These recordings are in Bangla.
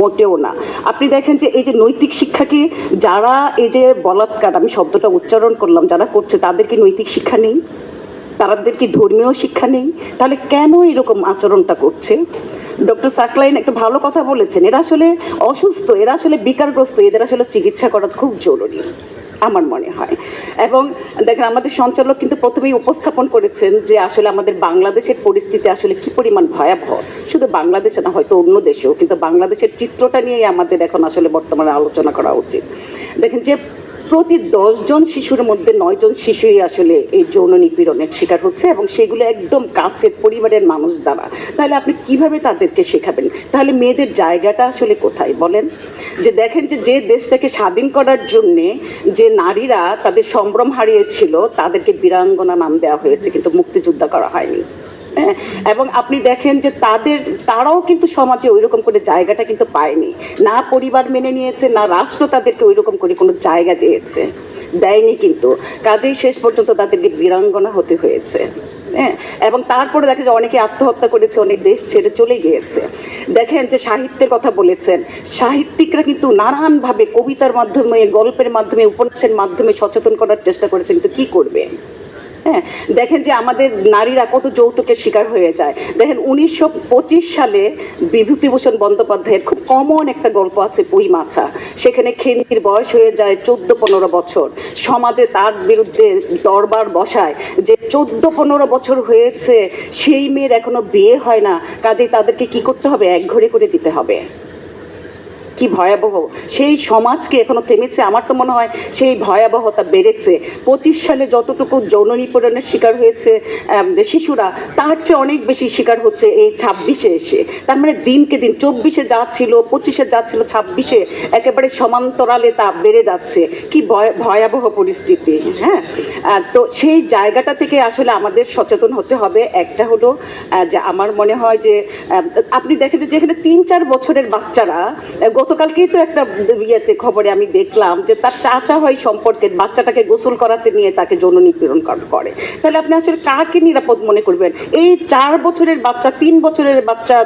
মোটেও না। আপনি দেখেন যে এই যে নৈতিক শিক্ষাকে যারা এই যে বলাৎকার, আমি শব্দটা উচ্চারণ করলাম, যারা করছে তাদের কি নৈতিক শিক্ষা নেই? তাদের কি ধর্মীয় শিক্ষা নেই? তাহলে কেন এরকম আচরণটা করছে? ডক্টর সাকলাইন একটা ভালো কথা বলেছেন, এরা আসলে অসুস্থ, এরা আসলে বিকারগ্রস্ত, এদের আসলে চিকিৎসা করা খুব জরুরি আমার মনে হয়। এবং দেখেন আমাদের সঞ্চালক কিন্তু প্রথমেই উপস্থাপন করেছেন যে আসলে আমাদের বাংলাদেশের পরিস্থিতি আসলে কি পরিমাণ ভয়াবহ। শুধু বাংলাদেশে না, হয়তো অন্য দেশেও, কিন্তু বাংলাদেশের চিত্রটা নিয়েই আমাদের এখন আসলে বর্তমানে আলোচনা করা উচিত। দেখেন যে প্রতি 10 জন শিশুর মধ্যে 9 জন শিশুই আসলে এই যৌন নিপীড়নের শিকার হচ্ছে, এবং সেগুলো একদম কাছের পরিবারের মানুষ দ্বারা। তাহলে আপনি কিভাবে তাদেরকে শেখাবেন? তাহলে মেয়েদের জায়গাটা আসলে কোথায় বলেন? যে দেখেন যে যে দেশটাকে স্বাধীন করার জন্যে যে নারীরা তাদের সম্ভ্রম হারিয়েছিল তাদেরকে বীরাঙ্গনা নাম দেওয়া হয়েছে, কিন্তু মুক্তিযোদ্ধা করা হয়নি। এবং আপনি দেখেন যে তারাও কিন্তু সমাজে ওই রকম করে জায়গাটা কিন্তু পায়নি, না পরিবার মেনে নিয়েছে, না রাষ্ট্র তাদেরকে ওই রকম করে কোনো জায়গা দিয়েছে, দেয়নি কিন্তু। কাজেই শেষ পর্যন্ত তাদেরকে বীরাঙ্গনা হতে হয়েছে। হ্যাঁ, এবং তারপরে দেখেন যে অনেকে আত্মহত্যা করেছে, অনেক দেশ ছেড়ে চলে গিয়েছে। দেখেন যে সাহিত্যের কথা বলেছেন, সাহিত্যিকরা কিন্তু নানানভাবে কবিতার মাধ্যমে, গল্পের মাধ্যমে, উপন্যাসের মাধ্যমে সচেতন করার চেষ্টা করেছে, কিন্তু কি করবে? হ্যাঁ, দেখেন যে আমাদের নারীরা কত যৌতুকের শিকার হয়ে যায়। দেখেন 1925 সালে বিভূতিভূষণ বন্দ্যোপাধ্যায়ের খুব কমন একটা গল্প আছে, পুঁই মাছা। সেখানে খেনির বয়স হয়ে যায় 14-15 বছর, সমাজে তার বিরুদ্ধে দরবার বসায় যে 14-15 বছর হয়েছে, সেই মেয়ের এখনো বিয়ে হয় না, কাজেই তাদেরকে কি করতে হবে? একঘরে করে দিতে হবে। কি ভয়াবহ সেই সমাজকে এখনো থেমেছে? আমার তো মনে হয় সেই ভয়াবহতা বেড়েছে। 25 সালে যতটুকু যৌন নিপীড়নের শিকার হয়েছে শিশুরা, তার চেয়ে অনেক বেশি শিকার হচ্ছে এই 26-এ এসে। তার মানে দিনকে দিন 24-এ যা ছিল, 25-এ যা ছিল, 26-এ একেবারে সমান্তরালে তা বেড়ে যাচ্ছে। কি ভয়াবহ পরিস্থিতি! হ্যাঁ, তো সেই জায়গাটা থেকে আসলে আমাদের সচেতন হতে হবে। একটা হলো যে আমার মনে হয় যে আপনি দেখেন যে যেখানে 3-4 বছরের বাচ্চারা, গতকালকেই তো একটা ইয়েতে খবরে আমি দেখলাম যে তার চাচা হয় সম্পর্কের বাচ্চাটাকে গোসল করাতে নিয়ে তাকে যৌন নিপীড়ন করে। তাহলে আপনি আসলে কাকে নিরাপদ মনে করবেন? এই 4 বছরের বাচ্চা, 3 বছরের বাচ্চা,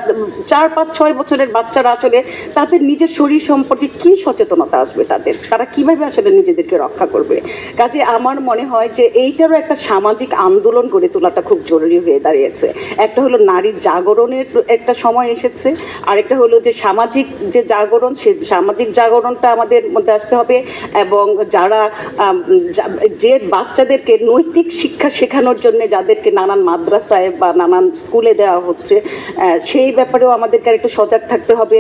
4-5-6 বছরের বাচ্চারা আসলে তাদের নিজের শরীর সম্পর্কে কি সচেতনতা আসবে তাদের? তারা কিভাবে আসলে নিজেদেরকে রক্ষা করবে? কাজে আমার মনে হয় যে এইটারও একটা সামাজিক আন্দোলন গড়ে তোলাটা খুব জরুরি হয়ে দাঁড়িয়েছে। একটা হলো নারীর জাগরণের একটা সময় এসেছে, আরেকটা হলো যে সামাজিক যে জাগরণ, সেই সামাজিক জাগরণটা আমাদের মধ্যে আসতে হবে। এবং যারা যে বাচ্চাদেরকে নৈতিক শিক্ষা শেখানোর জন্য যাদেরকে নানান মাদ্রাসায় বা নানান স্কুলে দেওয়া হচ্ছে, সেই ব্যাপারেও আমাদেরকে একটু সজাগ থাকতে হবে।